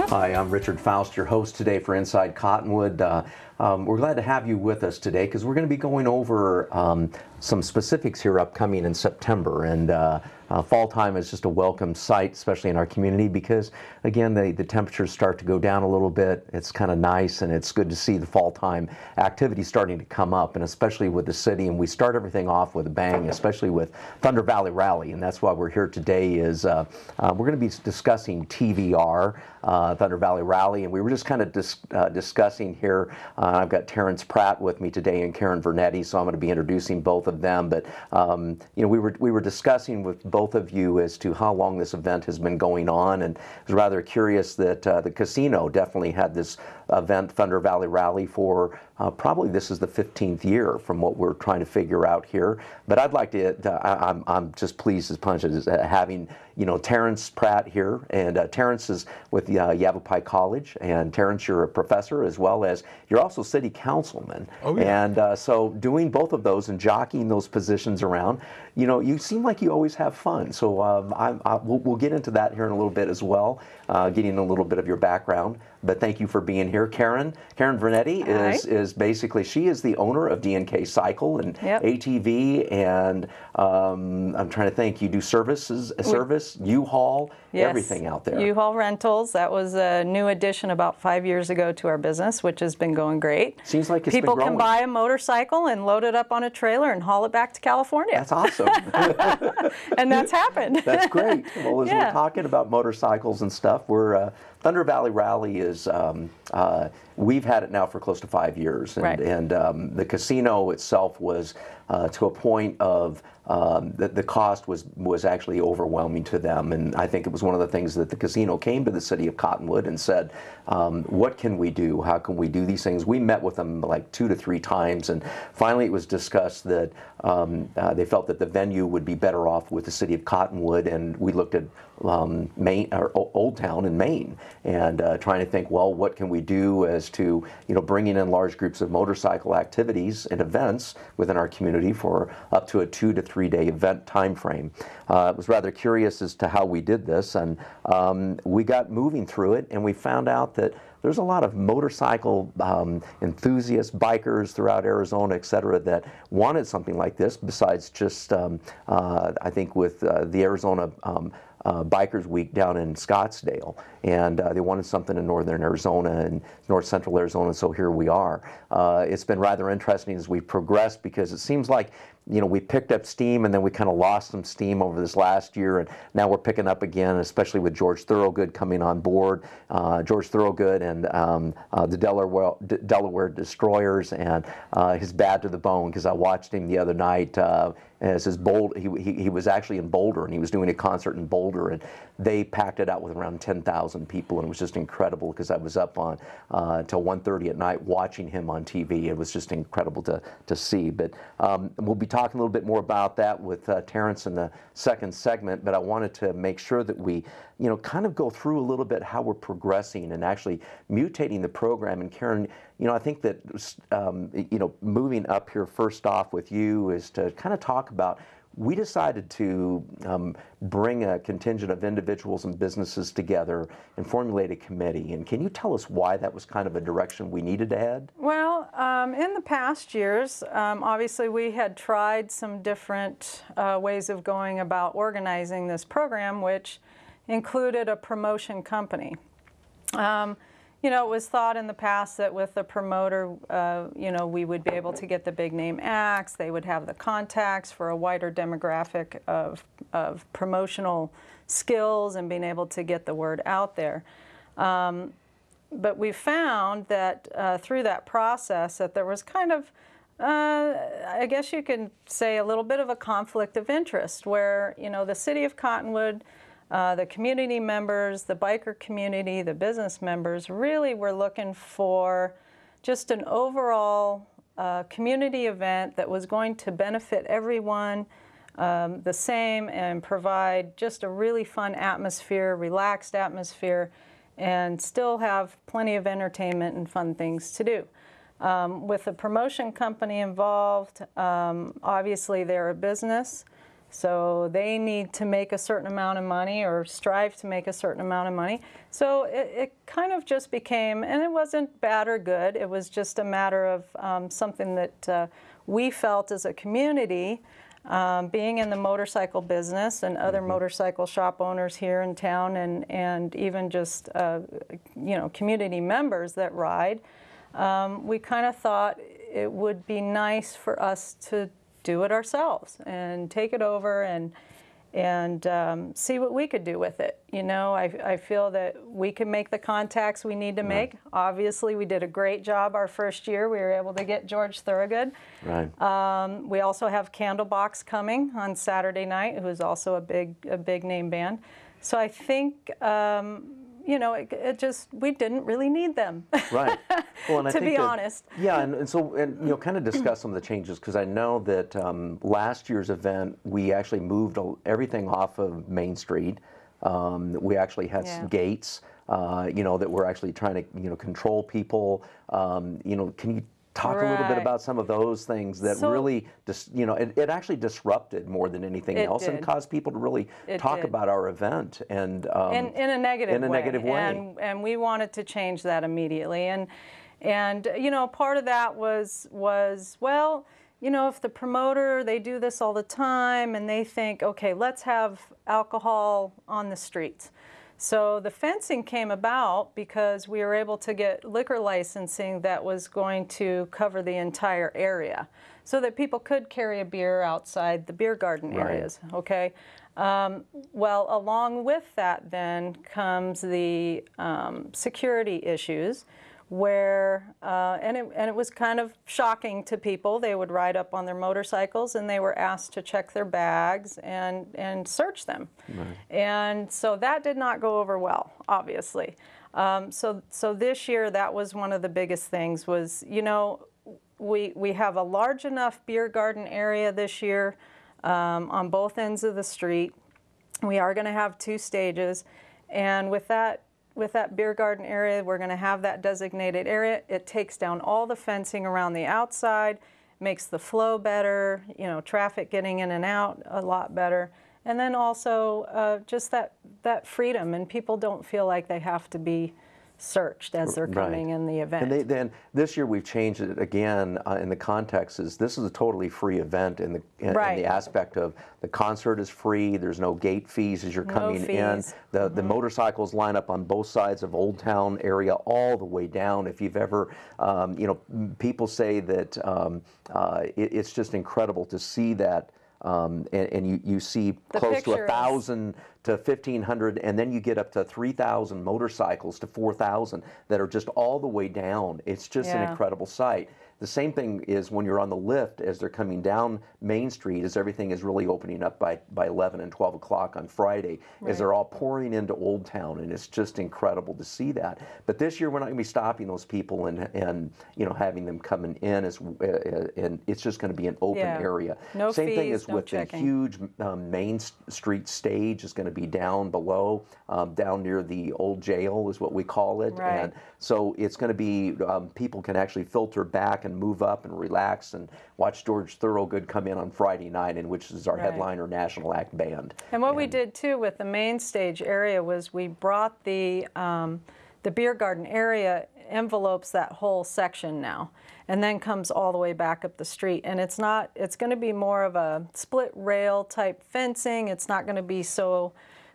Hi, I'm Richard Faust, your host today for Inside Cottonwood. We're glad to have you with us today because we're going to be going over some specifics here upcoming in September. And fall time is just a welcome sight, especially in our community, because again, the temperatures start to go down a little bit. It's kind of nice, and it's good to see the fall time activity starting to come up, and especially with the city. And we start everything off with a bang, especially with Thunder Valley Rally, and that's why we're here today. Is we're going to be discussing TVR, Thunder Valley Rally, and we were just kind of discussing here. I've got Terrence Pratt with me today and Karen Vernetti, so I'm going to be introducing both of them. But you know, we were discussing with both of you as to how long this event has been going on, and I was rather curious that the casino definitely had this event, Thunder Valley Rally, for probably this is the 15th year from what we're trying to figure out here. But I'd like to, I'm just pleased as punch as having, you know, Terrence Pratt here, and Terrence is with Yavapai College, and Terrence, you're a professor as well as you're also city councilman. Oh, yeah. And so doing both of those and jockeying those positions around, you know, you seem like you always have fun. So we'll get into that here in a little bit as well, getting a little bit of your background. But thank you for being here. Karen Vernetti is basically, she is the owner of D&K Cycle and ATV, and I'm trying to think, you do service, U-Haul, everything out there. U-Haul rentals, that was a new addition about 5 years ago to our business, which has been going great. Seems like it's People been growing. can buy a motorcycle and load it up on a trailer and haul it back to California. That's awesome. And that's happened. That's great. Well, as we're talking about motorcycles and stuff, we're Thunder Valley Rally is, we've had it now for close to 5 years, and the casino itself was to a point of the cost was actually overwhelming to them, and I think it was one of the things that the casino came to the city of Cottonwood and said, what can we do? How can we do these things? We met with them like 2 to 3 times, and finally it was discussed that they felt that the venue would be better off with the city of Cottonwood, and we looked at Maine, or Old Town in Maine, and trying to think, well, what can we do as to, you know, bringing in large groups of motorcycle activities and events within our community for up to a 2 to 3 day event time frame. I was rather curious as to how we did this, and we got moving through it, and we found out that there's a lot of motorcycle enthusiasts, bikers throughout Arizona, et cetera, that wanted something like this, besides just, I think, with the Arizona Bikers Week down in Scottsdale, and they wanted something in northern Arizona and north central Arizona, so here we are. It's been rather interesting as we've progressed, because it seems like, you know, we picked up steam and then we kind of lost some steam over this last year, and now we're picking up again, especially with George Thorogood coming on board. George Thorogood and the Delaware Destroyers, and his Bad to the Bone, because I watched him the other night. As his he was actually in Boulder, and he was doing a concert in Boulder, and they packed it out with around 10,000 people, and it was just incredible, because I was up on till 1:30 at night watching him on TV. It was just incredible to see. But we'll be talking a little bit more about that with Terrence in the second segment, but I wanted to make sure that we, you know, kind of go through a little bit how we're progressing and actually mutating the program. And Karen, you know, I think that, you know, moving up here first off with you is to kind of talk about, we decided to bring a contingent of individuals and businesses together and formulate a committee. And can you tell us why that was kind of a direction we needed to head? Well, in the past years, obviously we had tried some different ways of going about organizing this program, which included a promotion company. You know, it was thought in the past that with the promoter, you know, we would be able to get the big name acts. They would have the contacts for a wider demographic of promotional skills and being able to get the word out there. But we found that through that process that there was kind of, I guess you could say, a little bit of a conflict of interest, where, you know, the city of Cottonwood, the community members, the biker community, the business members really were looking for just an overall community event that was going to benefit everyone the same and provide just a really fun atmosphere, relaxed atmosphere, and still have plenty of entertainment and fun things to do. With the promotion company involved, obviously they're a business, So they need to make a certain amount of money or strive to make a certain amount of money. So it kind of just became, and it wasn't bad or good, it was just a matter of something that we felt as a community, being in the motorcycle business and other motorcycle shop owners here in town, and even just community members that ride, we kind of thought it would be nice for us to do it ourselves and take it over and see what we could do with it. I feel that we can make the contacts we need to make. Obviously, we did a great job our first year. We were able to get George Thorogood. Right. We also have Candlebox coming on Saturday night, who is also a big name band. So I think we didn't really need them. Right. Well, and I think be honest. Yeah, and kind of discuss some of the changes, because I know that last year's event we actually moved everything off of Main Street. We actually had some gates, that we're actually trying to control people. Can you talk a little bit about some of those things that really, it actually disrupted more than anything else and caused people to really talk about our event and in a negative way. And we wanted to change that immediately. And part of that was well, if the promoter, they do this all the time and they think, okay, let's have alcohol on the streets. So the fencing came about because we were able to get liquor licensing that was going to cover the entire area, so that people could carry a beer outside the beer garden areas, okay? Well, along with that then comes the security issues, where, and it was kind of shocking to people. They would ride up on their motorcycles and they were asked to check their bags and search them. Right. And so that did not go over well, obviously. So this year, that was one of the biggest things was, we have a large enough beer garden area this year on both ends of the street. We are going to have 2 stages, and with that beer garden area, we're going to have that designated area. It takes down all the fencing around the outside, makes the flow better, traffic getting in and out a lot better. And then also just that freedom, and people don't feel like they have to be searched as they're coming in the event. And then this year we've changed it again in the context is this is a totally free event in the aspect of the concert is free, there's no gate fees as you're coming in. The motorcycles line up on both sides of Old Town area all the way down. If you've ever, people say that it's just incredible to see that. And you see close to 1,000 to 1,500, and then you get up to 3,000 motorcycles to 4,000 that are just all the way down. It's just an incredible sight. The same thing is when you're on the lift as they're coming down Main Street, as everything is really opening up by 11 and 12 o'clock on Friday, as they're all pouring into Old Town, and it's just incredible to see that. But this year we're not going to be stopping those people and having them coming in, and it's just going to be an open area. No Same fees, thing is no with checking. the huge Main Street stage is going to be down below, down near the old jail is what we call it. Right. And so it's going to be, people can actually filter back and move up and relax and watch George Thorogood come in on Friday night, and which is our headliner National Act band. And what we did too with the main stage area was we brought the beer garden area envelopes that whole section now, and then comes all the way back up the street. And it's going to be more of a split rail type fencing. It's not going to be so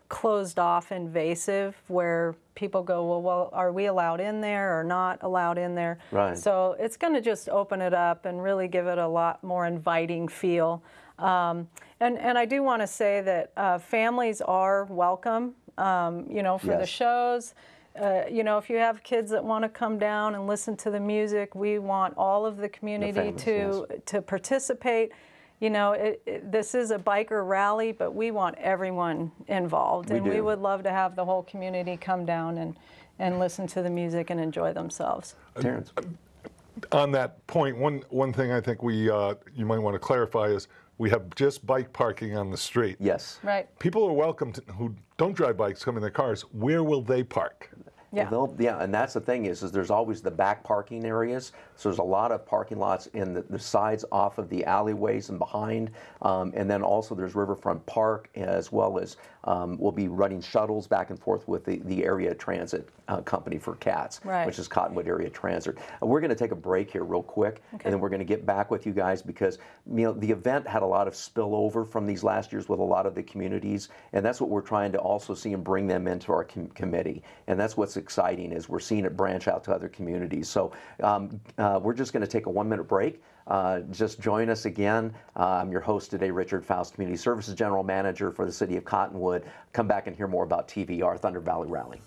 closed off invasive where people go, well, are we allowed in there or not allowed in there? Right. So it's going to just open it up and really give it a lot more inviting feel. And I do want to say that families are welcome, for the shows. If you have kids that want to come down and listen to the music, we want all of the community to participate. This is a biker rally, but we want everyone involved. We would love to have the whole community come down and listen to the music and enjoy themselves. Terrence. On that point, one thing I think you might want to clarify is we have just bike parking on the street. Yes. Right. People are welcome who don't drive bikes, come in their cars. Where will they park? Yeah. Well, yeah, and that's the thing is there's always the back parking areas. So there's a lot of parking lots in the sides off of the alleyways and behind. And then also there's Riverfront Park, as well as we'll be running shuttles back and forth with the area transit company for CATS, Right. which is Cottonwood Area Transit. We're going to take a break here real quick, Okay. and then we're going to get back with you guys because the event had a lot of spillover from these last years with a lot of the communities, and that's what we're trying to also see and bring them into our committee. And that's what's exciting is we're seeing it branch out to other communities. So we're just going to take a 1-minute break. Just join us again. I'm your host today, Richard Faust, Community Services General Manager for the City of Cottonwood. Come back and hear more about TVR, Thunder Valley Rally.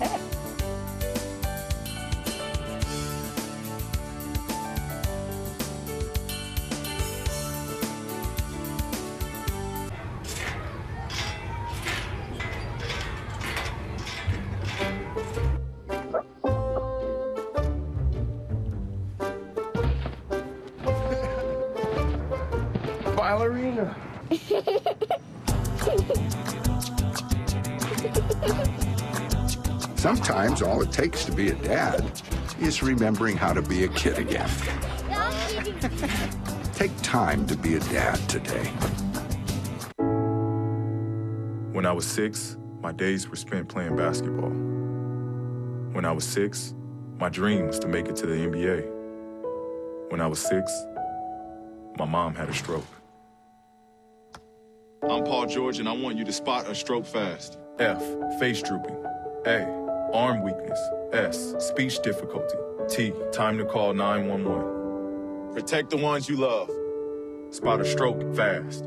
Okay. Ballerina. Sometimes all it takes to be a dad is remembering how to be a kid again. Take time to be a dad today. When I was 6, my days were spent playing basketball. When I was 6, my dream was to make it to the NBA. When I was 6, my mom had a stroke. I'm Paul George, and I want you to spot a stroke fast. F, face drooping. A, arm weakness. S, speech difficulty. T, time to call 911. Protect the ones you love. Spot a stroke fast.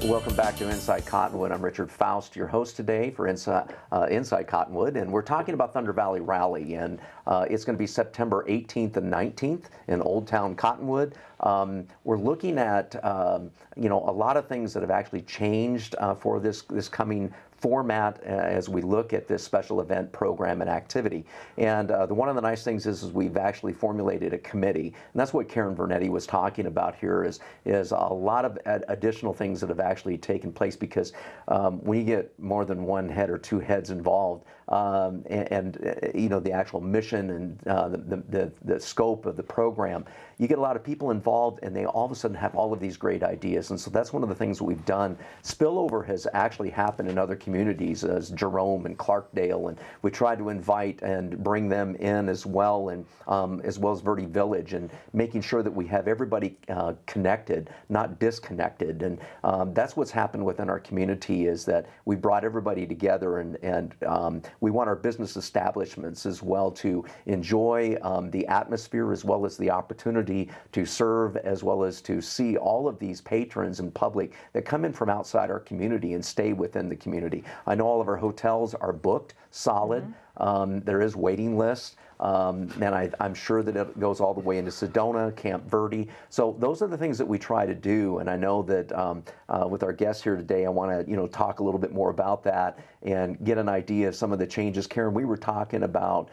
Welcome back to Inside Cottonwood. I'm Richard Faust, your host today for Inside Cottonwood, and we're talking about Thunder Valley Rally, and it's going to be September 18th and 19th in Old Town Cottonwood. We're looking at a lot of things that have actually changed for this coming format as we look at this special event program and activity. And one of the nice things is we've actually formulated a committee, and that's what Karen Vernetti was talking about here is a lot of additional things that have actually taken place because when you get more than one head or two heads involved, and the actual mission and the scope of the program, you get a lot of people involved and they all of a sudden have all of these great ideas. And so that's one of the things that we've done. Spillover has actually happened in other communities as Jerome and Clarkdale, and we tried to invite and bring them in as well, and as well as Verde Village, and making sure that we have everybody connected, not disconnected. And that's what's happened within our community is that we brought everybody together, and we want our business establishments as well to enjoy the atmosphere as well as the opportunity to serve, as well as to see all of these patrons and public that come in from outside our community and stay within the community. I know all of our hotels are booked solid. There is waiting lists. And I'm sure that it goes all the way into Sedona, Camp Verde. So those are the things that we try to do. And I know that with our guests here today, I want to talk a little bit more about that and get an idea of some of the changes. Karen, we were talking about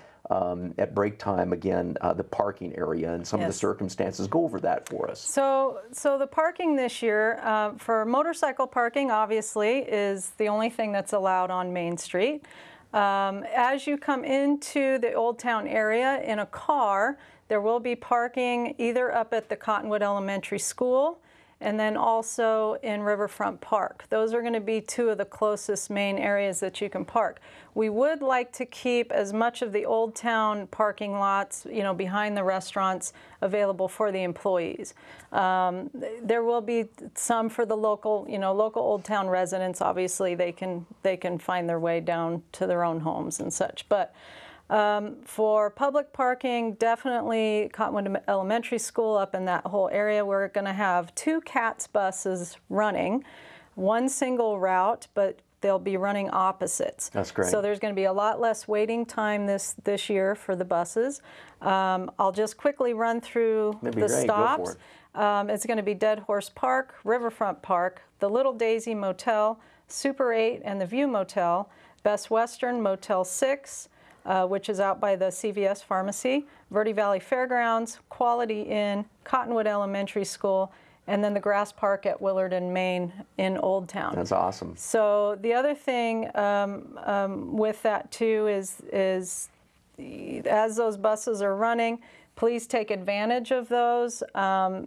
at break time again the parking area and some of the circumstances. Go over that for us. So the parking this year for motorcycle parking obviously is the only thing that's allowed on Main Street. As you come into the Old Town area in a car, there will be parking either up at the Cottonwood Elementary School and then also in Riverfront Park. Those are going to be two of the closest main areas that you can park. We would like to keep as much of the Old Town parking lots, behind the restaurants available for the employees. There will be some for the local Old Town residents. Obviously, they can find their way down to their own homes and such. But for public parking, definitely Cottonwood Elementary School up in that whole area. We're going to have 2 CATS buses running, one single route, but they'll be running opposites. That's great. So there's going to be a lot less waiting time this year for the buses. I'll just quickly run through the stops. It's going to be Dead Horse Park, Riverfront Park, the Little Daisy Motel, Super 8 and the View Motel, Best Western, Motel 6, which is out by the CVS Pharmacy, Verde Valley Fairgrounds, Quality Inn, Cottonwood Elementary School, and then the Grass Park at Willard and Main in Old Town. That's awesome. So the other thing with that too is as those buses are running, please take advantage of those.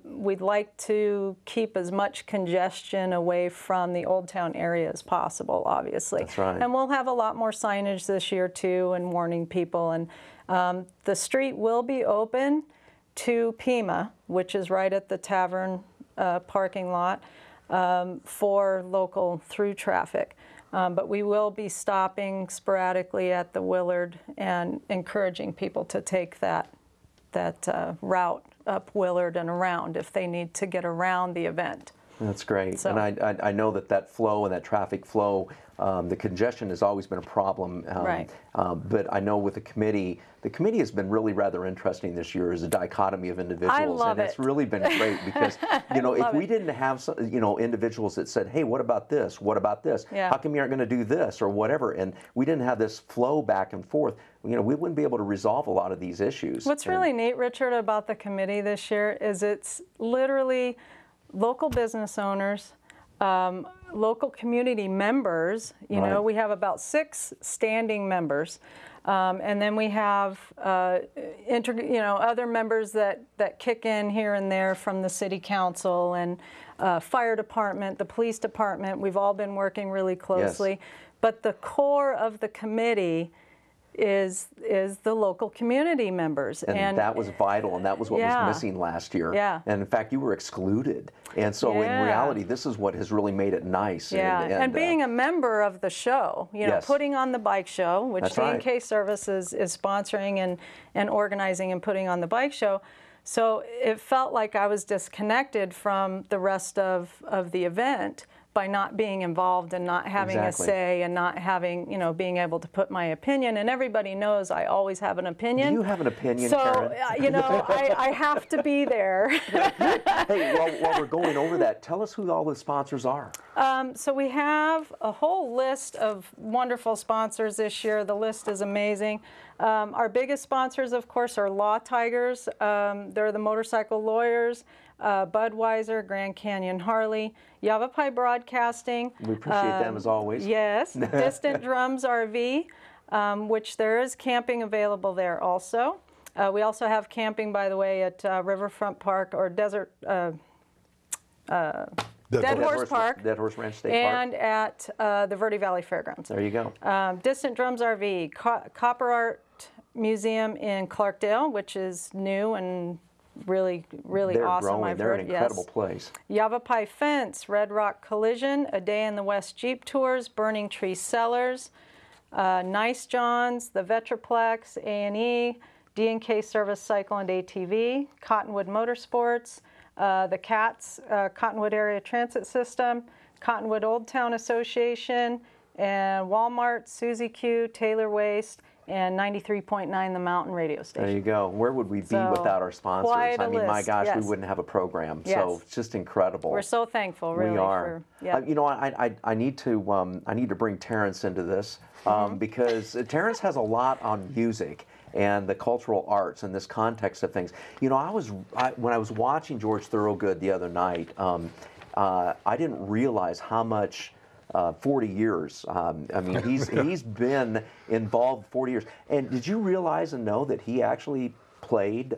We'd like to keep as much congestion away from the Old Town area as possible, obviously. That's right. And we'll have a lot more signage this year too, and warning people. And the street will be open to Pima, which is right at the tavern parking lot, for local through traffic. But we will be stopping sporadically at the Willard and encouraging people to take that route up Willard and around if they need to get around the event. That's great. So. And I know that flow and that traffic flow, the congestion has always been a problem. Right. But I know with the committee has been really rather interesting this year as a dichotomy of individuals. I love and it's really been great because, if we didn't have, individuals that said, hey, what about this? What about this? Yeah. How come you aren't going to do this or whatever? And we didn't have this flow back and forth. We wouldn't be able to resolve a lot of these issues. What's really neat, Richard, about the committee this year is it's literally local business owners, local community members. Right. We have about 6 standing members, and then we have other members that kick in here and there from the city council and fire department, the police department. We've all been working really closely, Yes. But the core of the committee is the local community members. And that was vital, and that was what was missing last year. Yeah. And in fact, you were excluded. And so in reality, this is what has really made it nice. Yeah, and being a member of the show, Yes. putting on the bike show, which That's D&K Services is sponsoring and organizing and putting on the bike show. So it felt like I was disconnected from the rest of the event by not being involved and not having Exactly. a say and not having, being able to put my opinion. And everybody knows I always have an opinion. Do you have an opinion, so, Karen? I have to be there. Hey, while we're going over that, tell us who all the sponsors are. So we have a whole list of wonderful sponsors this year. The list is amazing. Our biggest sponsors, of course, are Law Tigers. They're the motorcycle lawyers. Budweiser, Grand Canyon Harley, Yavapai Broadcasting. We appreciate them as always. Yes, Distant Drums RV, which there is camping available there also. We also have camping, by the way, at Riverfront Park or Dead Horse Park. Dead Horse Ranch State Park. And at the Verde Valley Fairgrounds. There you go. Distant Drums RV, Copper Art Museum in Clarkdale, which is new and really They're awesome. growing. I've They're heard. an incredible place. Yavapai Fence, Red Rock Collision, A Day in the West Jeep Tours, Burning Tree Cellars, Nice John's, the Vetraplex, A&E, D&K Service Cycle and ATV, Cottonwood Motorsports, the CATS, Cottonwood Area Transit System, Cottonwood Old Town Association, and Walmart, Suzy Q, Taylor Waste, and 93.9 The Mountain radio station. There you go. Where would we be So, without our sponsors? quite a I mean, my list, gosh, we yes. wouldn't have a program. Yes. So it's just incredible. We're so thankful, really. We are. I need to bring Terrence into this because Terrence has a lot on music and the cultural arts and this context of things. When I was watching George Thorogood the other night, I didn't realize how much. 40 years. I mean, he's been involved 40 years. And did you realize and know that he actually played?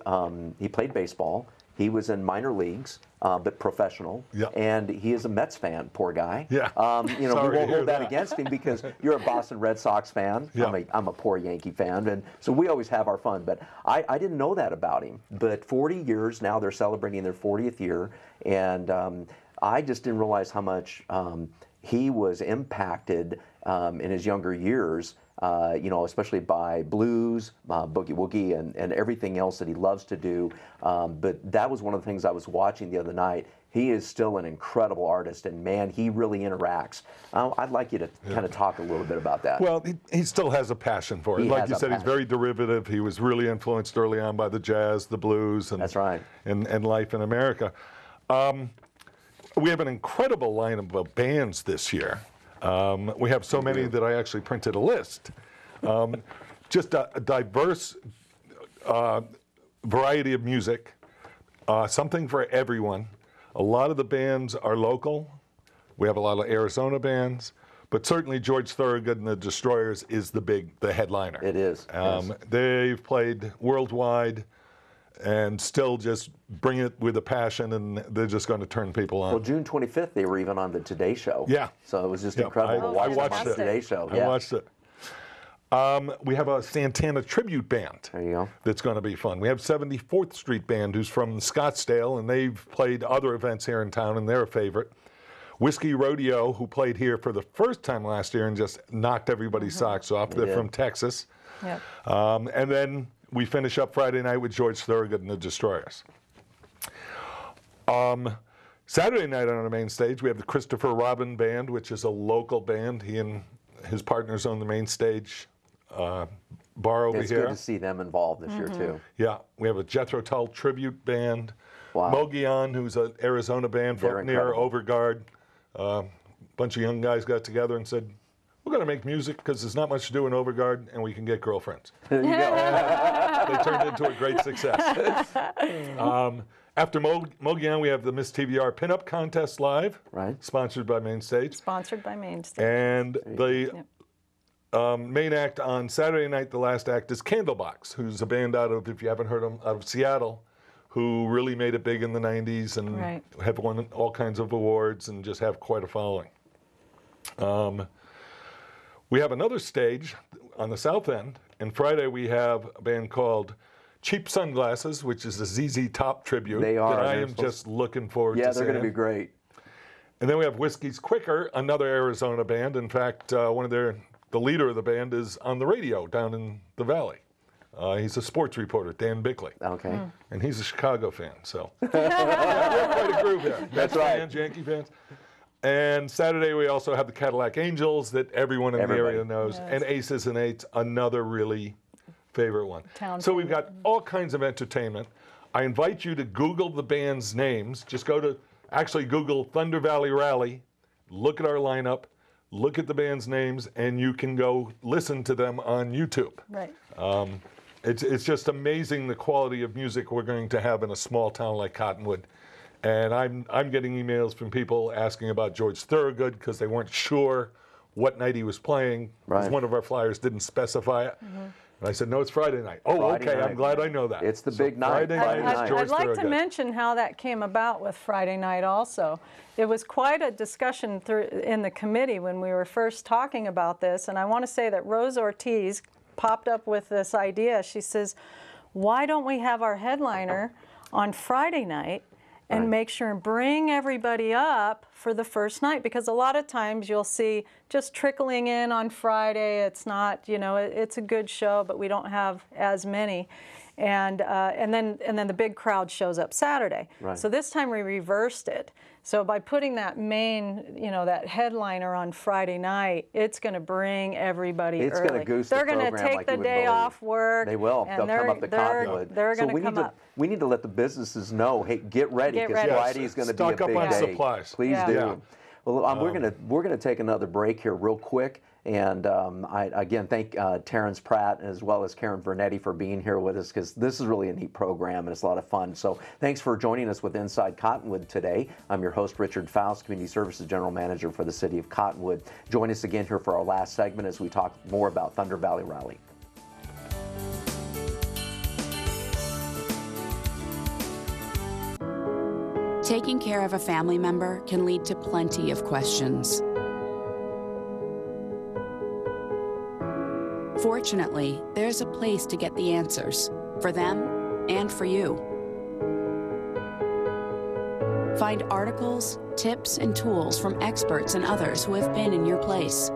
He played baseball. He was in minor leagues, but professional. Yeah. And he is a Mets fan. Poor guy. Yeah. We won't hold that against him because you're a Boston Red Sox fan. Yeah. I'm a poor Yankee fan, and so we always have our fun. But I didn't know that about him. But 40 years now, they're celebrating their 40th year, and I just didn't realize how much. He was impacted in his younger years, especially by blues, boogie woogie, and everything else that he loves to do. But that was one of the things I was watching the other night. He is still an incredible artist, and man, he really interacts. I'd like you to kind of talk a little bit about that. Well, he still has a passion for it. He Like has you a said, he's passion. very derivative. He was really influenced early on by the jazz, the blues, and That's right. and life in America. We have an incredible lineup of bands this year. We have so many that I actually printed a list. just a diverse variety of music, something for everyone. A lot of the bands are local. We have a lot of Arizona bands, but certainly George Thorogood and the Destroyers is the headliner. It is. Yes. They've played worldwide and still just bring it with a passion, and they're just going to turn people on. Well, June 25th, they were even on the Today Show. Yeah. So it was just incredible to I watch watched them on the Today Show. I watched it. We have a Santana tribute band. There you go. That's going to be fun. We have 74th Street Band, who's from Scottsdale, and they've played other events here in town, and they're a favorite. Whiskey Rodeo, who played here for the first time last year and just knocked everybo's socks off. They're from Texas. Yep. And then we finish up Friday night with George Thorogood and the Destroyers. Saturday night on our main stage, we have the Christopher Robin Band, which is a local band. He and his partners own the main stage bar over here. It's good to see them involved this year, too. Yeah, we have a Jethro Tull tribute band. Wow. Mogion, who's an Arizona band from near incredible. Overguard. A bunch of young guys got together and said, we're going to make music because there's not much to do in Overguard and we can get girlfriends. There you go. They turned into a great success. After Mogion, we have the Miss TVR Pinup Contest Live, sponsored by Mainstage. Sponsored by Mainstage. And the main act on Saturday night, the last act, is Candlebox, who's a band out of, if you haven't heard them, out of Seattle, who really made it big in the 90s and have won all kinds of awards and just have quite a following. We have another stage on the south end, and Friday we have a band called Cheap Sunglasses, which is a ZZ Top tribute. They are. That I am just looking forward to seeing. Yeah, they're going to be great. And then we have Whiskey's Quicker, another Arizona band. In fact, the leader of the band is on the radio down in the valley. He's a sports reporter, Dan Bickley. Okay. And he's a Chicago fan, so we have quite a group here. That's right. Fans, Yankee fans. And Saturday we also have the Cadillac Angels that everyone in the area knows, and Aces and Eights, another really favorite one. So we've got all kinds of entertainment. I invite you to Google the band's names. Just actually Google Thunder Valley Rally, look at our lineup, look at the band's names, and you can go listen to them on YouTube. Right. It's just amazing the quality of music we're going to have in a small town like Cottonwood. And I'm getting emails from people asking about George Thorogood because they weren't sure what night he was playing. Because one of our flyers didn't specify it. And I said, no, it's Friday night. Oh, Friday okay, night. I'm glad I know that. It's the big night. Friday night is George I'd like Thorogood. to mention how that came about with Friday night also. It was quite a discussion in the committee when we were first talking about this, and I want to say that Rose Ortiz popped up with this idea. She says, why don't we have our headliner on Friday night and make sure and bring everybody up for the first night? Because a lot of times you'll see just trickling in on Friday. It's not, it's a good show, but we don't have as many. And then the big crowd shows up Saturday. So this time we reversed it. So by putting that main, that headliner on Friday night, it's going to bring everybody early. It's going to goose the They're program going to take like the you would day believe. off work. They will. They'll come up to Cottonwood. They're going to come up. We need to let the businesses know, hey, get ready, Get because ready. Friday is going to be a Stock big up on day. supplies. Please do. Yeah. Well, we're gonna take another break here real quick, and I again thank Terrence Pratt as well as Karen Vernetti for being here with us, because this is really a neat program and it's a lot of fun. So thanks for joining us with Inside Cottonwood today. I'm your host, Richard Faust, Community Services General Manager for the City of Cottonwood. Join us again here for our last segment as we talk more about Thunder Valley Rally. Taking care of a family member can lead to plenty of questions. Fortunately, there's a place to get the answers, for them and for you. Find articles, tips, and tools from experts and others who have been in your place.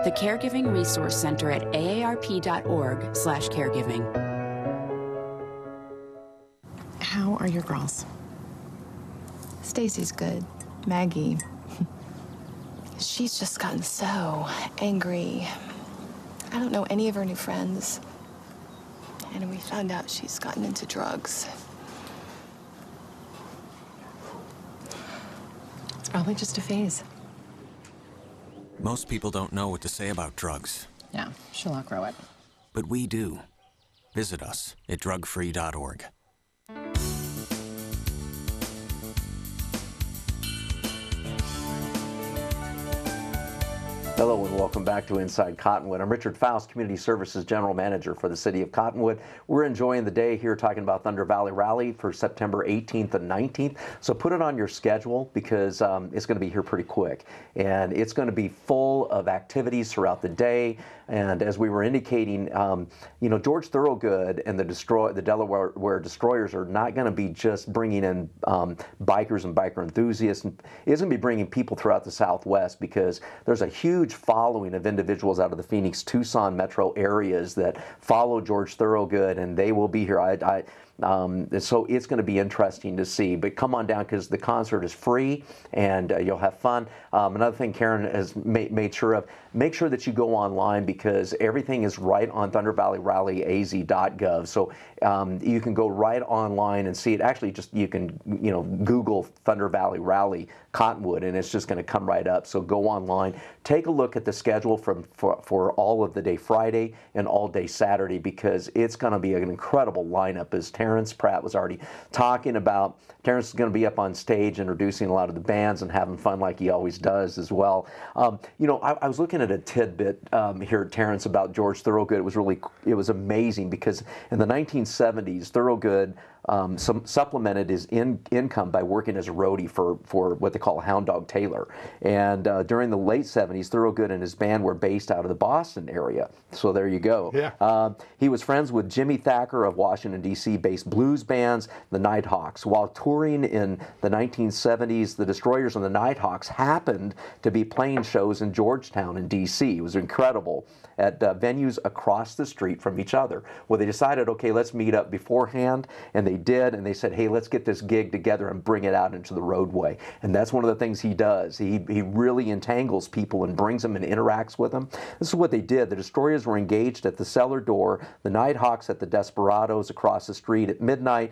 The Caregiving Resource Center at aarp.org/caregiving. How are your girls? Stacy's good. Maggie. She's just gotten so angry. I don't know any of her new friends. And we found out she's gotten into drugs. It's probably just a phase. Most people don't know what to say about drugs. Yeah, she'll outgrow it. But we do. Visit us at drugfree.org. Hello and welcome back to Inside Cottonwood. I'm Richard Faust, Community Services General Manager for the City of Cottonwood. We're enjoying the day here talking about Thunder Valley Rally for September 18th and 19th. So put it on your schedule because it's going to be here pretty quick. And it's going to be full of activities throughout the day. And as we were indicating, you know, George Thorogood and the Delaware Destroyers are not going to be just bringing in bikers and biker enthusiasts. It's going to be bringing people throughout the Southwest because there's a huge following of individuals out of the Phoenix, Tucson metro areas that follow George Thorogood, and they will be here. So it's going to be interesting to see. But come on down because the concert is free and you'll have fun. Another thing Karen has made sure of, make sure that you go online because everything is right on thundervalleyrallyaz.gov. So you can go right online and see it. Actually, just you can Google Thunder Valley Rally Cottonwood and it's just going to come right up. So go online, take a look at the schedule for all of the day Friday and all day Saturday because it's going to be an incredible lineup as Terrence Pratt was already talking about. Terrence is going to be up on stage introducing a lot of the bands and having fun like he always does as well. You know, I was looking at a tidbit here at Terrence about George Thorogood. It was amazing because in the 1970s, Thorogood supplemented his income by working as a roadie for what they call Hound Dog Taylor. And during the late 70s, Thorogood and his band were based out of the Boston area. So there you go. Yeah. He was friends with Jimmy Thacker of Washington, D.C.-based blues bands, the Nighthawks. While touring in the 1970s, the Destroyers and the Nighthawks happened to be playing shows in Georgetown in D.C. It was incredible at venues across the street from each other. Well, they decided, okay, let's meet up beforehand, and they did, and they said, hey, let's get this gig together and bring it out into the roadway. And that's one of the things he does. He really entangles people and brings them and interacts with them. This is what they did. The Destroyers were engaged at the cellar door, the Nighthawks at the Desperados across the street at midnight,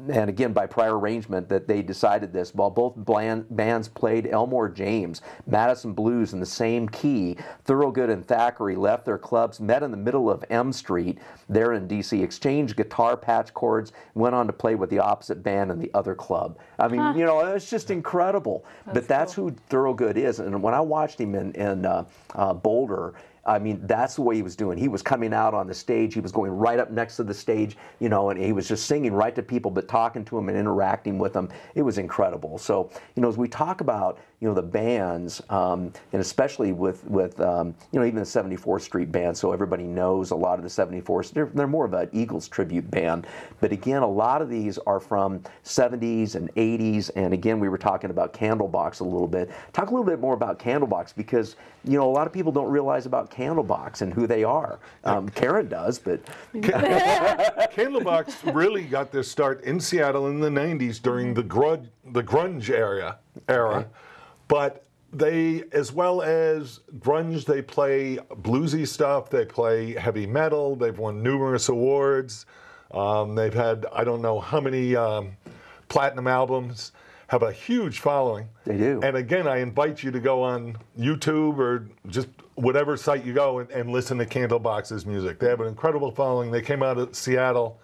and again, by prior arrangement that they decided this. While both bands played Elmore James, Madison Blues in the same key, Thorogood and Thackeray left their clubs, met in the middle of M Street there in D.C., exchanged guitar patch chords, went on to play with the opposite band in the other club. I mean, you know, it's just incredible. That's cool. Who Thorogood is. And when I watched him in Boulder, I mean, that's the way he was doing. He was coming out on the stage. He was going right up next to the stage, you know, and he was just singing right to people, but talking to them and interacting with them. It was incredible. So, you know, as we talk about, you know, the bands, and especially with you know, even the 74th Street Band, so everybody knows a lot of the 74th. They're more of an Eagles tribute band. But again, a lot of these are from 70s and 80s. And again, we were talking about Candlebox a little bit. Talk a little bit more about Candlebox because, you know, a lot of people don't realize about Candlebox and who they are. Karen does, but Candlebox really got their start in Seattle in the 90s during the grunge era. Okay. But they, as well as grunge, they play bluesy stuff, they play heavy metal, they've won numerous awards, they've had I don't know how many platinum albums, have a huge following. They do. And again, I invite you to go on YouTube or just whatever site you go and listen to Candlebox's music. They have an incredible following. They came out of Seattle.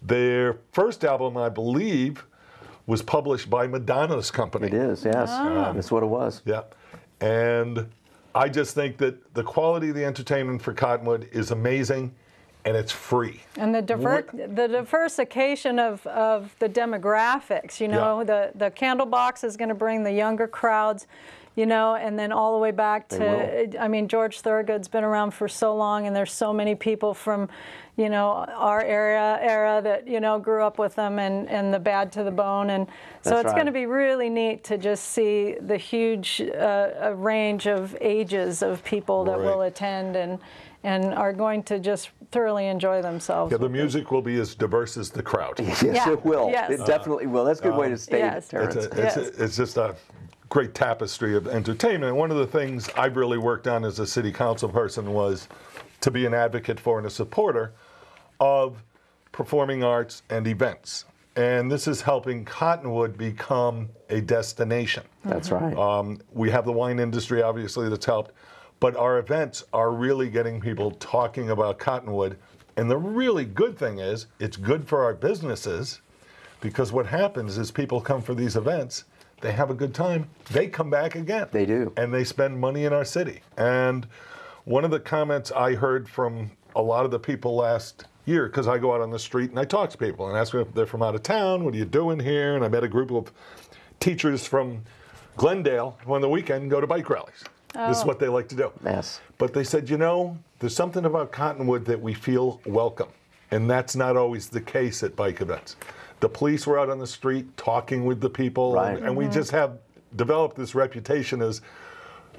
Their first album, I believe, was published by Madonna's company. It is, yes. That's what it was. Yeah. And I just think that the quality of the entertainment for Cottonwood is amazing, and it's free. And the diversification of the demographics, you know, the Candlebox is going to bring the younger crowds, you know, and then all the way back to, I mean, George Thorogood's been around for so long, and there's so many people from, you know, our era that, you know, grew up with them and the Bad to the Bone. And so it's going to be really neat to just see the huge range of ages of people that will attend and are going to just thoroughly enjoy themselves. Yeah, the music will be as diverse as the crowd. Yes, it will. Yes. It definitely will. That's a good way to state it, Terrence. It's just a great tapestry of entertainment. And one of the things I've really worked on as a city council person was to be an advocate for and a supporter of performing arts and events. And this is helping Cottonwood become a destination. That's right. We have the wine industry, obviously, that's helped. But our events are really getting people talking about Cottonwood. And the really good thing is, it's good for our businesses, because what happens is people come for these events, they have a good time, they come back again. They do. And they spend money in our city. And one of the comments I heard from a lot of the people last year, because I go out on the street and I talk to people and ask them if they're from out of town, what are you doing here? And I met a group of teachers from Glendale on the weekend go to bike rallies. This is what they like to do. Yes. But they said, you know, there's something about Cottonwood that we feel welcome. And that's not always the case at bike events. The police were out on the street talking with the people. Right. And we just have developed this reputation as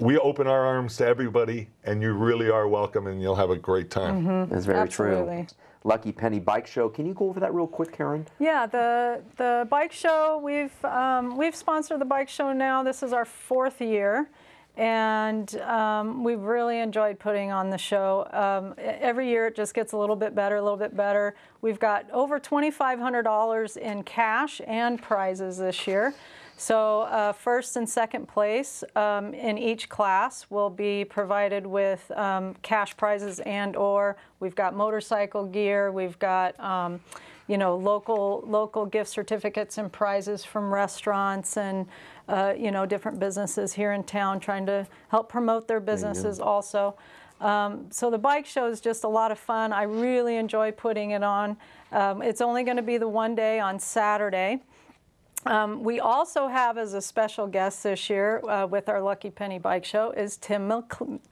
we open our arms to everybody, and you really are welcome, and you'll have a great time. That's very Absolutely. true. Lucky Penny Bike Show. Can you go over that real quick, Karen? Yeah, the bike show, we've sponsored the bike show now. This is our 4th year. And we've really enjoyed putting on the show. Every year it just gets a little bit better, a little bit better. We've got over $2,500 in cash and prizes this year. So first and second place in each class will be provided with cash prizes and/or we've got motorcycle gear. We've got you know, local gift certificates and prizes from restaurants and you know, different businesses here in town trying to help promote their businesses also. So the bike show is just a lot of fun. I really enjoy putting it on. It's only going to be the one day on Saturday. We also have as a special guest this year with our Lucky Penny Bike Show is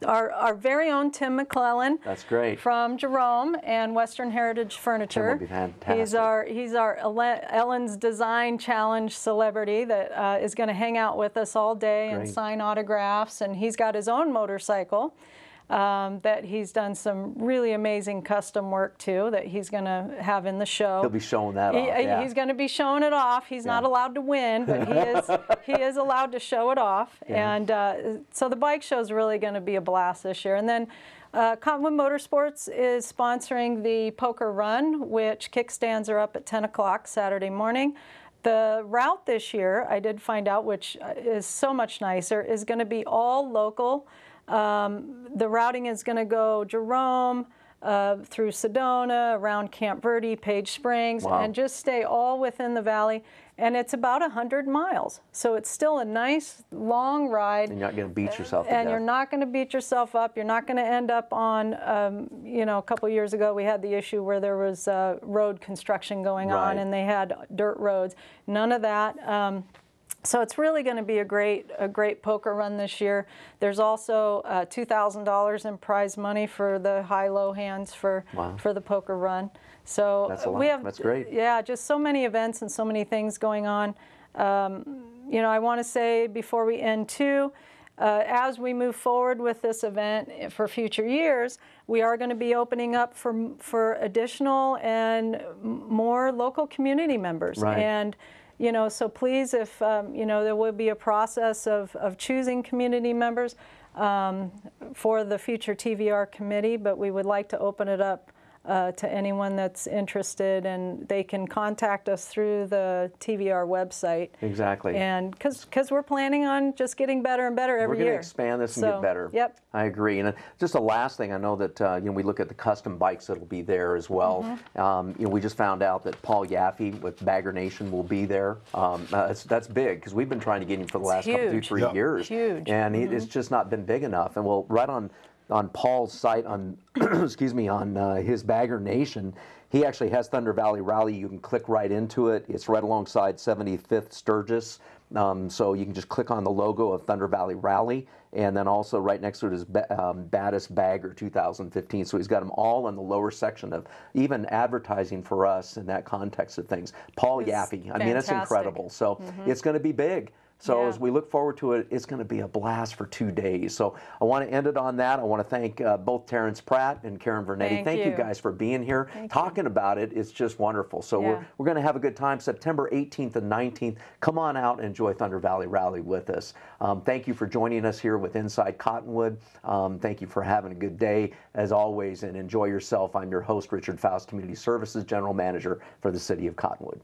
our very own Tim McClellan. That's great. From Jerome and Western Heritage Furniture. Tim will be fantastic. He's our Ellen's Design Challenge celebrity that is going to hang out with us all day and sign autographs. And he's got his own motorcycle that he's done some really amazing custom work to that he's going to have in the show. He'll be showing that off. Yeah. He's going to be showing it off. He's not allowed to win, but he is allowed to show it off. Yeah. And so the bike show is really going to be a blast this year. And then Cottonwood Motorsports is sponsoring the poker run, which kickstands are up at 10 o'clock Saturday morning. The route this year, I did find out, which is so much nicer, is going to be all local. The routing is going to go Jerome, through Sedona, around Camp Verde, Page Springs, and just stay all within the valley. And it's about 100 miles. So it's still a nice, long ride. And you're not going to beat yourself to death. And you're not going to beat yourself up. You're not going to end up on, you know, a couple years ago we had the issue where there was road construction going on and they had dirt roads. None of that. So it's really going to be a great poker run this year. There's also $2,000 in prize money for the high-low hands for the poker run. So that's great. Yeah, just so many events and so many things going on. You know, I want to say before we end too, as we move forward with this event for future years, we are going to be opening up for additional and more local community members. And you know, so please, if you know, there will be a process of choosing community members for the future TVR committee, but we would like to open it up to anyone that's interested, and they can contact us through the TVR website. Exactly. And because we're planning on just getting better and better every year. We're going to expand this and get better. Yep. I agree. And just a last thing, I know that you know, we look at the custom bikes that'll be there as well. You know, we just found out that Paul Yaffe with Bagger Nation will be there. That's big because we've been trying to get him for the last couple, 2-3 years. Huge. And it's just not been big enough. And well, right on Paul's site on excuse me, on his Bagger Nation, he actually has Thunder Valley Rally. You can click right into it. It's right alongside 75th Sturgis. So you can just click on the logo of Thunder Valley Rally, and then also right next to it is Baddest Bagger 2015. So he's got them all in the lower section of even advertising for us in that context of things. Paul Yaffe, I mean, it's incredible. So it's going to be big. So as we look forward to it, it's going to be a blast for 2 days. So I want to end it on that. I want to thank both Terrence Pratt and Karen Vernetti. Thank you guys for being here. Talking about it, it's just wonderful. So we're going to have a good time September 18th and 19th. Come on out and enjoy Thunder Valley Rally with us. Thank you for joining us here with Inside Cottonwood. Thank you for having a good day, as always, and enjoy yourself. I'm your host, Richard Faust, Community Services General Manager for the City of Cottonwood.